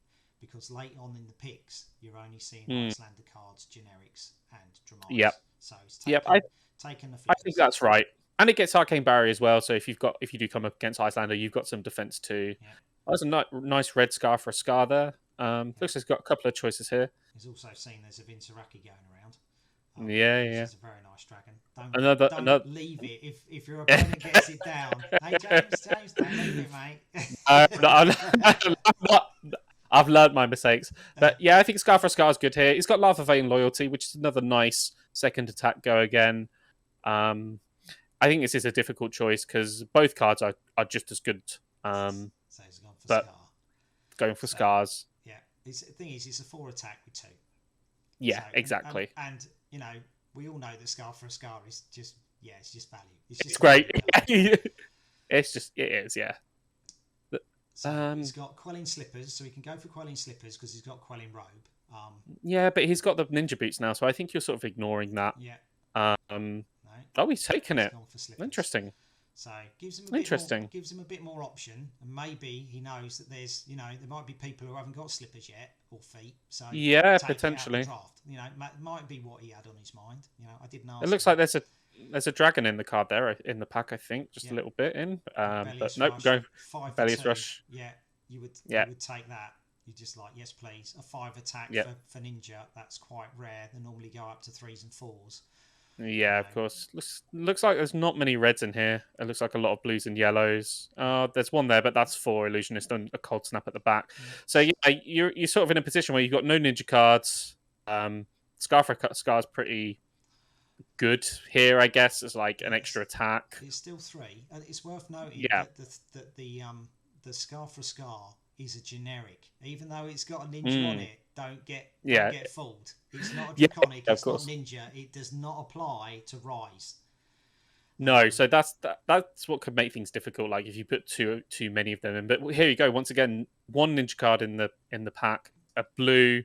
because late on in the picks you're only seeing Icelander cards, generics, and Dramites. Yep. So he's taken the. I think that's right. And it gets Arcane Barrier as well. So if you do come up against Icelander, you've got some defense too. Yeah. That's a nice red scar for a scar there. Looks like he's got a couple of choices here. He's also seen there's a Vintaraki going around. Yeah. Which is a very nice dragon. Don't leave it if your opponent gets it down. Hey James, don't leave it, mate. I've learned my mistakes. But yeah, I think Scar for Scar is good here. He's got Lava Vein Loyalty, which is another nice second attack go again. I think this is a difficult choice because both cards are just as good. So he's gone for but Scar. Going for Scars. Yeah. The thing is, it's a 4 attack with 2. Yeah, so, exactly. And you know, we all know that Scar for a Scar is just it's just value. It's great. It is, yeah. So he's got Quelling Slippers, so he can go for Quelling Slippers because he's got Quelling Robe. Yeah, but he's got the Ninja Boots now, so I think you're sort of ignoring that. Yeah. No. Oh, he's taken it. Interesting. So gives him a bit more option, and maybe he knows that there's there might be people who haven't got slippers yet or feet. So yeah, potentially. Draft. Might be what he had on his mind. I didn't ask. It looks like there's a dragon in the card there in the pack. I think just a little bit in. But nope, go Rebellious Rush. Yeah, you would take that. You're just like, yes, please. A 5 attack for Ninja. That's quite rare. They normally go up to 3s and 4s. Yeah, of course. Looks like there's not many reds in here. It looks like a lot of blues and yellows. There's one there, but that's for Illusionist and a Cold Snap at the back. So yeah, you're sort of in a position where you've got no ninja cards. Scar for Scar's pretty good here, I guess. It's like an extra attack. It's still 3, and it's worth noting that the Scar for Scar is a generic, even though it's got a ninja on it. Don't get fooled. It's not a draconic. It's not ninja. It does not apply to Rise. No, so that's what could make things difficult. Like if you put too many of them in. But here you go. Once again, one ninja card in the pack. A blue.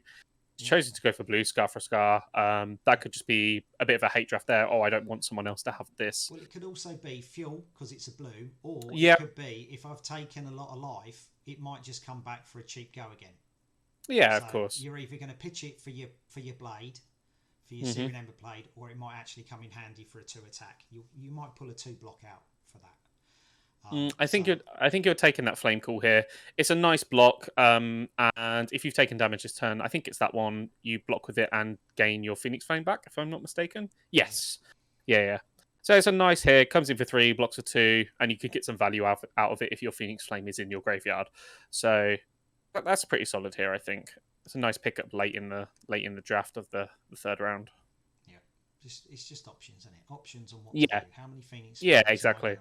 Chosen to go for blue, Scar for Scar. That could just be a bit of a hate draft there. Oh, I don't want someone else to have this. Well, it could also be fuel because it's a blue, or it could be if I've taken a lot of life, it might just come back for a cheap go again. Yeah, of course. You're either going to pitch it for your blade, for your Searing Ember blade, or it might actually come in handy for a 2 attack. You might pull a 2 block out for that. I think you're taking that flame call here. It's a nice block, and if you've taken damage this turn, I think it's that one you block with it and gain your Phoenix Flame back. If I'm not mistaken, yes, yeah. So it's a nice here. Comes in for 3, blocks for 2, and you could get some value out of it if your Phoenix Flame is in your graveyard. So that's pretty solid here. I think it's a nice pickup late in the draft of the 3rd round. Yeah, it's just options, isn't it? Options on what to do. How many Phoenix? Yeah, exactly.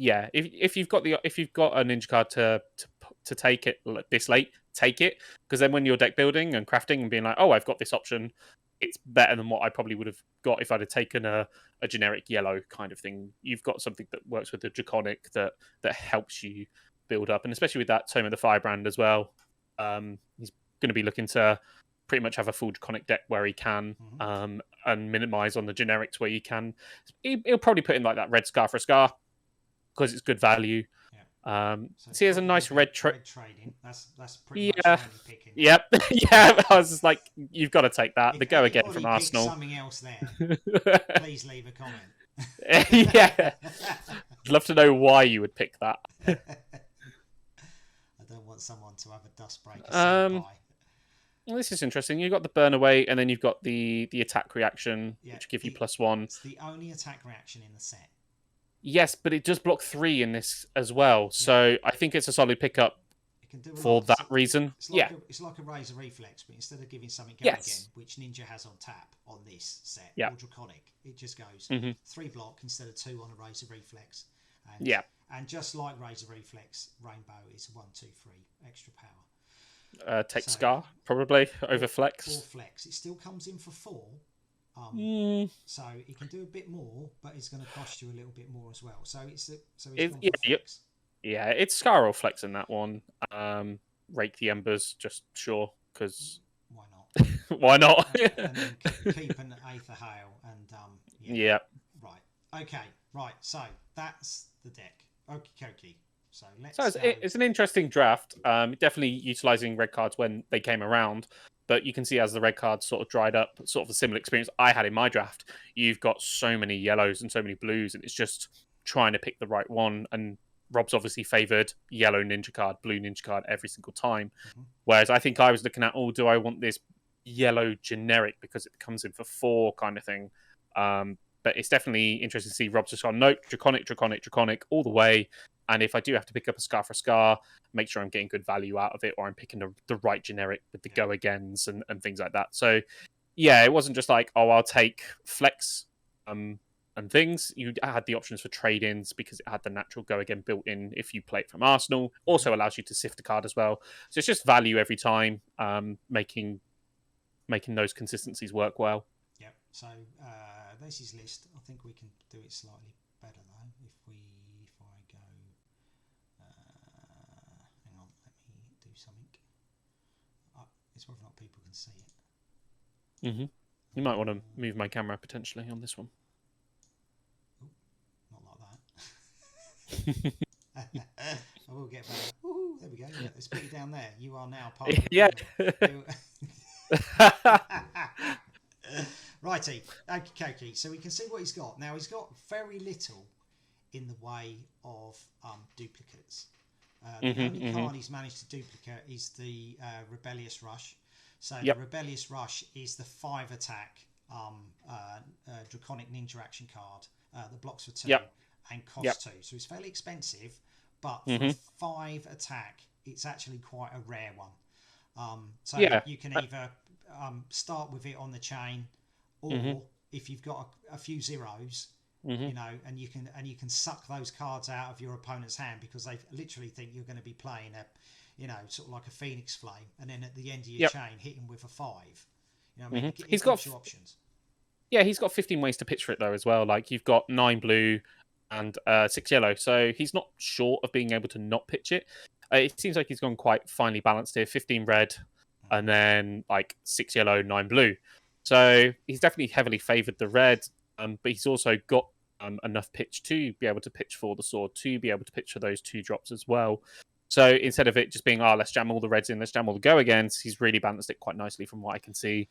Yeah, if you've got a ninja card to take it this late, take it, because then when you're deck building and crafting and being like, oh, I've got this option, it's better than what I probably would have got if I'd have taken a generic yellow kind of thing. You've got something that works with the draconic that helps you build up, and especially with that Tome of the Firebrand as well. He's going to be looking to pretty much have a full draconic deck where he can, and minimize on the generics where you can. He'll probably put in like that red Scar for a Scar, because it's good value. So here's a nice red trading. That's pretty much picking. Yep. Yeah. I was just like, you've got to take that. The go again from Arsenal. Something else there. Please leave a comment. Yeah. I'd love to know why you would pick that. I don't want someone to have a dust breaker. Well, this is interesting. You've got the burn away, and then you've got the attack reaction, which give you +1. It's the only attack reaction in the set. Yes, but it does block 3 in this as well. So I think it's a solid pickup for that reason. It's like a Razor Reflex, but instead of giving something go again, which Ninja has on tap on this set, or Draconic, it just goes 3 block instead of 2 on a Razor Reflex. And just like Razor Reflex, Rainbow is 1, 2, 3 extra power. Take Scar, probably, over Flex. Or Flex. It still comes in for 4. So he can do a bit more, but it's going to cost you a little bit more as well. So he's It, gone yeah, for flex. yeah, it's Scar or Flex in that one. Rake the Embers, just sure, because Why not? why not? And then keep an Aether Hail and yeah. Yeah. Right. Okay. Right. So that's the deck. Okie dokie. So let's So go. it's an interesting draft. Definitely utilizing red cards when they came around, but you can see as the red cards sort of dried up, sort of a similar experience I had in my draft. You've got so many yellows and so many blues, and it's just trying to pick the right one. And Rob's obviously favoured yellow ninja card, blue ninja card every single time. Whereas I think I was looking at, oh, do I want this yellow generic because it comes in for 4 kind of thing. But it's definitely interesting to see Rob's just gone, nope, draconic all the way. And if I do have to pick up a Scar for Scar, make sure I'm getting good value out of it, or I'm picking the right generic with the go agains and things like that. So yeah, it wasn't just like, oh, I'll take flex and things. You had the options for trade-ins because it had the natural go again built in if you play it from Arsenal. Also allows you to sift a card as well. So it's just value every time, making those consistencies work well. Yep. So this is list. I think we can do it slightly better though. If I go, hang on, let me do something. It's whether or not people can see it. You might want to move my camera potentially on this one. Not like that. I will get better. Woo-hoo, there we go. Yeah, let's put you down there. You are now part of the yeah. Righty. Okay. So we can see what he's got. Now he's got very little in the way of duplicates. The only card he's managed to duplicate is the Rebellious Rush. So the Rebellious Rush is the 5 attack Draconic Ninja action card that blocks for 2 and costs 2. So it's fairly expensive, but for 5 attack, it's actually quite a rare one. So you can either start with it on the chain, or if you've got a few zeros, you know, and you can suck those cards out of your opponent's hand because they literally think you're going to be playing a, you know, sort of like a Phoenix Flame, and then at the end of your chain, hit him with a 5. You know, what I mean, he's got options. Yeah, he's got 15 ways to pitch for it though as well. Like you've got 9 blue and 6 yellow, so he's not short of being able to not pitch it. It seems like he's gone quite finely balanced here. 15 red, and then like 6 yellow, 9 blue. So he's definitely heavily favoured the red, but he's also got enough pitch to be able to pitch for the sword, to be able to pitch for those 2 drops as well. So instead of it just being, let's jam all the reds in, let's jam all the go against, he's really balanced it quite nicely from what I can see,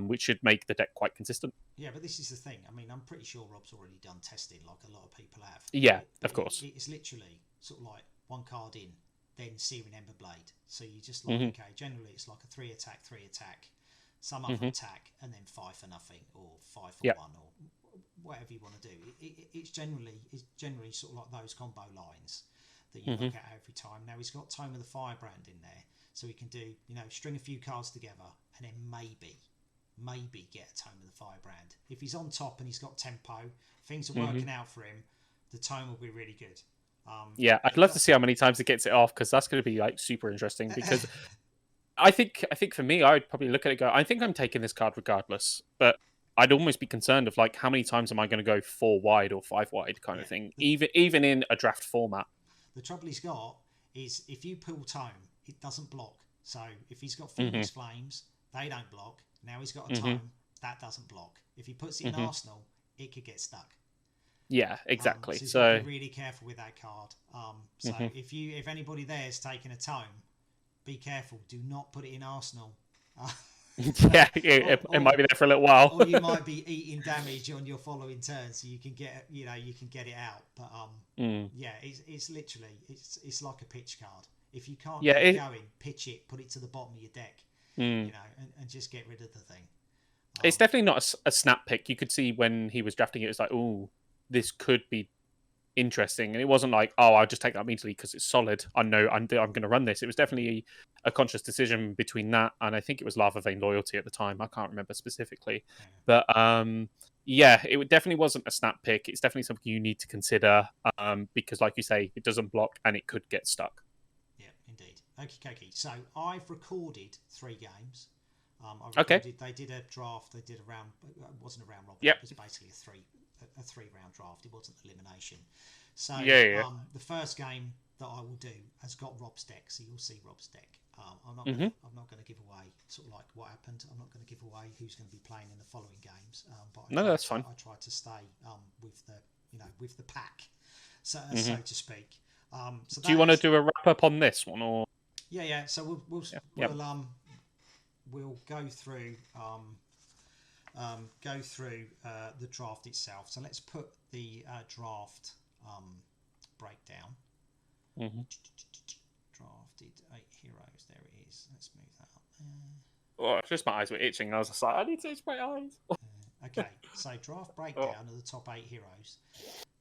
which should make the deck quite consistent. Yeah, but this is the thing. I mean, I'm pretty sure Rob's already done testing like a lot of people have. Yeah, of course. It's literally sort of like 1 card in, then Searing Emberblade. So you just like, okay, generally it's like a 3 attack, some other attack, and then 5 for nothing, or 5 for 1, or whatever you want to do. It's generally sort of like those combo lines that you look at every time. Now he's got Tome of the Firebrand in there, so he can do, you know, string a few cards together and then maybe get a Tome of the Firebrand. If he's on top and he's got tempo, things are working out for him, the Tome will be really good. I'd love to see how many times it gets it off, because that's going to be like super interesting. Because I think for me, I would probably look at it and go, I think I'm taking this card regardless, but I'd almost be concerned of like how many times am I going to go 4 wide or 5 wide kind of thing, even in a draft format. The trouble he's got is if you pull Tome, it doesn't block. So if he's got Phoenix Flames, they don't block. Now he's got a Tome, that doesn't block. If he puts it in Arsenal, it could get stuck. Yeah, exactly. So he's got to be really careful with that card. So if anybody there is taking a Tome, be careful. Do not put it in Arsenal. It might be there for a little while. Or you might be eating damage on your following turn, so you can get it out. But it's literally it's like a pitch card. If you can't get it going, pitch it, put it to the bottom of your deck, you know, and just get rid of the thing. It's definitely not a snap pick. You could see when he was drafting it, it's like, oh, this could be interesting, and it wasn't like, I'll just take that immediately because it's solid. I know I'm going to run this. It was definitely a conscious decision between that and I think it was Lava Vein Loyalty at the time. I can't remember specifically, but it definitely wasn't a snap pick. It's definitely something you need to consider, because like you say, it doesn't block and it could get stuck. Yeah, indeed. Okay. So I've recorded 3 games. I Okay. recorded. They did a draft. They did a round. It wasn't a round robin. Yep. It was basically a three round draft. It wasn't elimination. So Yeah. the first game that I will do has got Rob's deck, so you'll see Rob's deck. I'm not Mm-hmm. going to give away sort of like what happened. I'm not going to give away who's going to be playing in the following games. But That's fine. I try to stay with the with the pack, so Mm-hmm. to speak. So do you want to do a wrap up on this one, or? Yeah. So we'll go through the draft itself. So let's put the draft breakdown. Mm-hmm. Drafted 8 heroes. There it is. Let's move that up Oh, just my eyes were itching. I was just like, I need to itch my eyes. Okay, so draft breakdown of the top 8 heroes.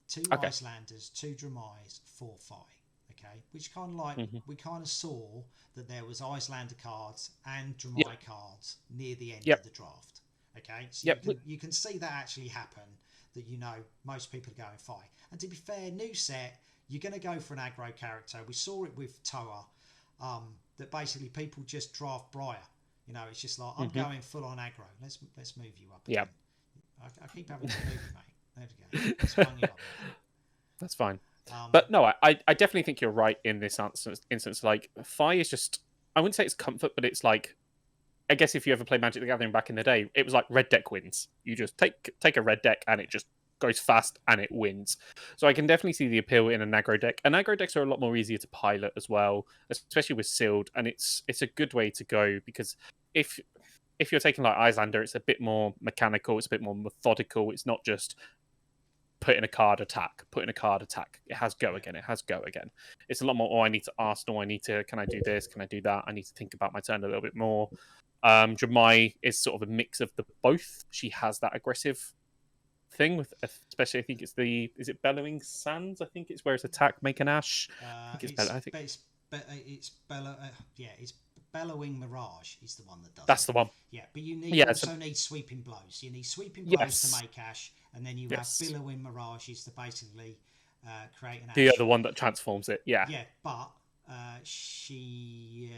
2 Okay. Icelanders, 2 Dramais, 4 Fi. Okay, which kind of like we kind of saw that there was Icelander cards and Dramai cards near the end of the draft. Okay, so you can see that actually happen. That most people are going Fi. And to be fair, new set, you're going to go for an aggro character. We saw it with Toa, that basically people just draft Briar. It's just like I'm going full on aggro. Let's move you up. Yeah. I keep having to move you, mate. There we go. Let's bung you up. That's fine. But no, I definitely think you're right in this instance. Like, Fi is just, I wouldn't say it's comfort, but it's like, I guess if you ever played Magic the Gathering back in the day, it was like red deck wins. You just take a red deck and it just goes fast and it wins. So I can definitely see the appeal in an aggro deck. And aggro decks are a lot more easier to pilot as well, especially with sealed. And it's a good way to go because if you're taking like Icelander, it's a bit more mechanical, it's a bit more methodical. It's not just put in a card attack. It has go again. It's a lot more, I need to ask, can I do this? Can I do that? I need to think about my turn a little bit more. Jemai is sort of a mix of the both. She has that aggressive thing with, especially I think is it Bellowing Sands? I think it's where it's attack, make an ash. It's Bellowing Mirage is the one that does. That's the one. Yeah, but you need sweeping blows. You need sweeping blows to make ash, and then you have Bellowing Mirage is to basically create an ash. The other one that transforms it. Yeah. Yeah, but you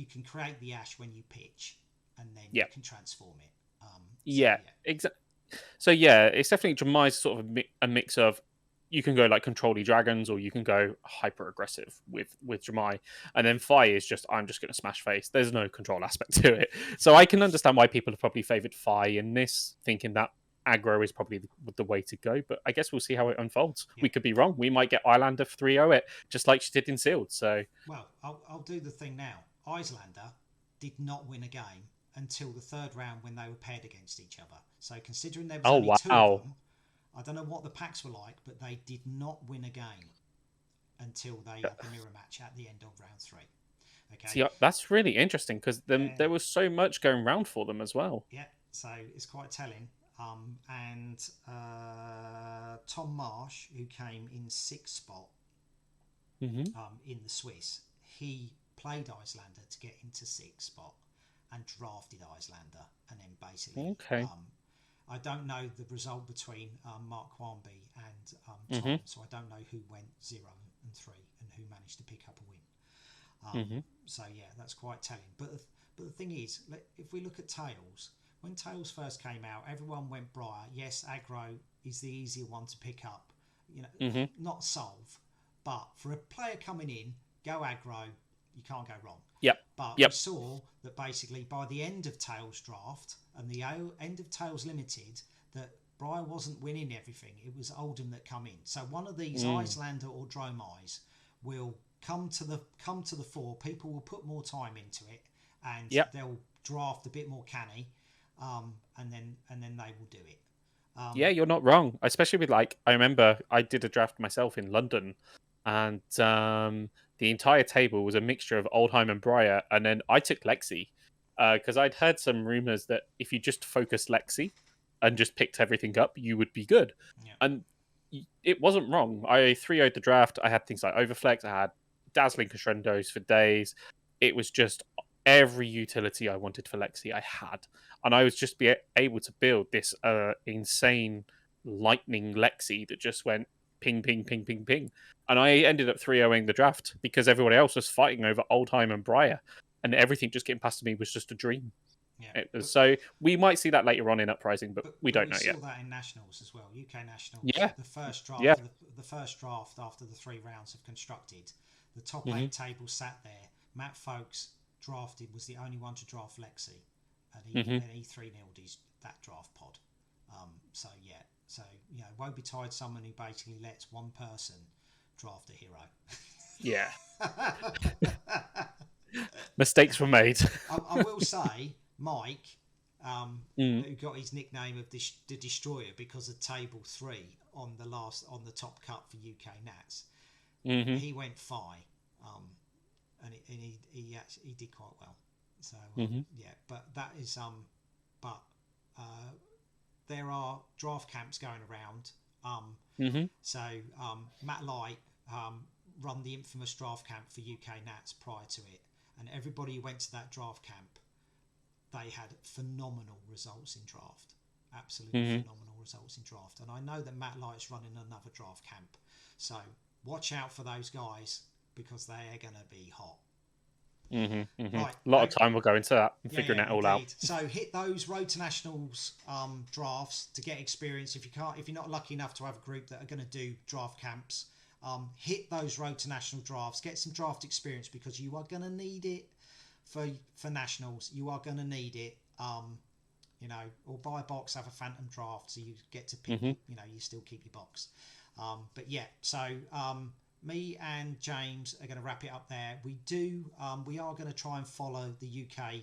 can create the ash when you pitch, and then you can transform it. Exactly. So it's definitely Jemai's sort of a mix of, you can go like control-y dragons, or you can go hyper aggressive with Jemai, and then Fi is just, I'm just going to smash face. There's no control aspect to it, so I can understand why people have probably favoured Fi in this, thinking that aggro is probably the way to go. But I guess we'll see how it unfolds. We could be wrong. We might get Islander 3-0 it, just like she did in Sealed. So I'll do the thing now. Icelander did not win a game until the 3rd round when they were paired against each other. So considering there was only 2 of them, I don't know what the packs were like, but they did not win a game until they had the mirror match at the end of round 3. Okay. See, that's really interesting because there was so much going round for them as well. Yeah, so it's quite telling. And Tom Marsh, who came in 6th spot in the Swiss, he played Icelander to get into 6th spot and drafted Icelander, and then basically I don't know the result between Mark Quarmby and Tom, so I don't know who went 0 and 3 and who managed to pick up a win. So that's quite telling. But the thing is, if we look at Tails, when Tails first came out, everyone went Briar. Yes, aggro is the easier one to pick up, not solve. But for a player coming in, go aggro, you can't go wrong. But we saw that basically by the end of Tails draft and the end of Tails Limited, that Briar wasn't winning everything. It was Oldham that come in. So one of these Icelander or Dromais will come to the fore. People will put more time into it, and they'll draft a bit more canny, and then they will do it. You're not wrong. Especially with, like, I remember I did a draft myself in London, and the entire table was a mixture of Oldham and Briar, and then I took Lexi because I'd heard some rumours that if you just focused Lexi and just picked everything up, you would be good. And it wasn't wrong. I 3-0'd the draft. I had things like Overflex. I had Dazzling Crescendos for days. It was just every utility I wanted for Lexi I had. And I was just able to build this insane lightning Lexi that just went ping, ping, ping, ping, ping. And I ended up 3-0ing the draft because everybody else was fighting over Oldham and Briar. and everything just getting past me was just a dream. Yeah. So we might see that later on in Uprising, but we don't know we yet. saw that in nationals as well. UK nationals. Yeah. The first draft. Yeah. The first draft after the 3 rounds of constructed, the top Mm-hmm. 8 tables sat there. Matt Folks drafted, was the only one to draft Lexi, and he 3-0'd that draft pod. So woe betide someone who basically lets one person draft a hero. Yeah. Mistakes were made. I will say, Mike, who got his nickname of the Destroyer because of table 3 on the top cut for UK Nats. Mm-hmm. He went and he actually did quite well. So but that is there are draft camps going around. So Matt Light run the infamous draft camp for UK Nats prior to it, and everybody who went to that draft camp, they had phenomenal results in draft. Absolutely phenomenal results in draft. And I know that Matt Light's running another draft camp, so watch out for those guys because they are going to be hot. Right, a lot of time will go into that and figuring it all out. So hit those Road to Nationals drafts to get experience. If you're not lucky enough to have a group that are going to do draft camps, hit those Road to National drafts, get some draft experience because you are going to need it for nationals. You are going to need it. Or buy a box, have a phantom draft, so you get to pick. You still keep your box. Me and James are going to wrap it up there. We are going to try and follow the UK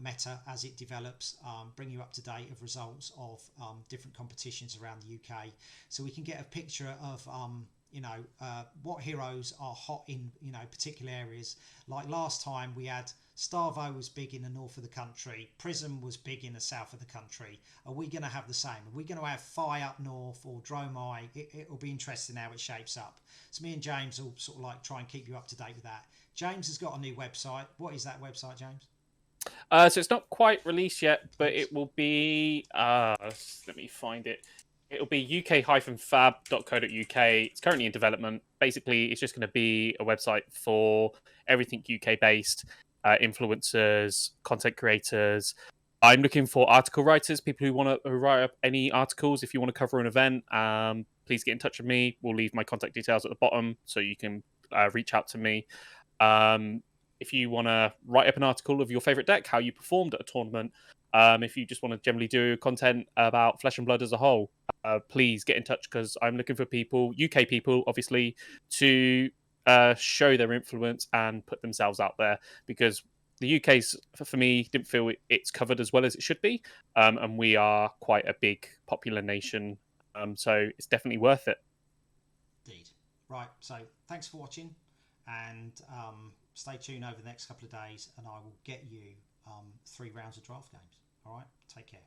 meta as it develops, bring you up to date of results of different competitions around the UK, so we can get a picture of what heroes are hot in particular areas. Like last time we had Starvo was big in the north of the country, Prism was big in the south of the country. Are we going to have the same? Are we going to have Fi up north or Dromai? It'll be interesting how it shapes up. So me and James will sort of like try and keep you up to date with that. James has got a new website. What is that website, James? So it's not quite released yet, but it will be let me find it. It'll be uk-fab.co.uk. It's currently in development. Basically, it's just going to be a website for everything UK based, influencers, content creators. I'm looking for article writers, people who want to write up any articles. If you want to cover an event, please get in touch with me. We'll leave my contact details at the bottom so you can reach out to me. If you want to write up an article of your favorite deck, how you performed at a tournament, if you just want to generally do content about Flesh and Blood as a whole, please get in touch because I'm looking for people, UK people, obviously, to show their influence and put themselves out there, because the UK's, for me, didn't feel it's covered as well as it should be, and we are quite a big popular nation, so it's definitely worth it. Indeed. Right, so thanks for watching, and stay tuned over the next couple of days, and I will get you 3 rounds of draft games. All right, take care.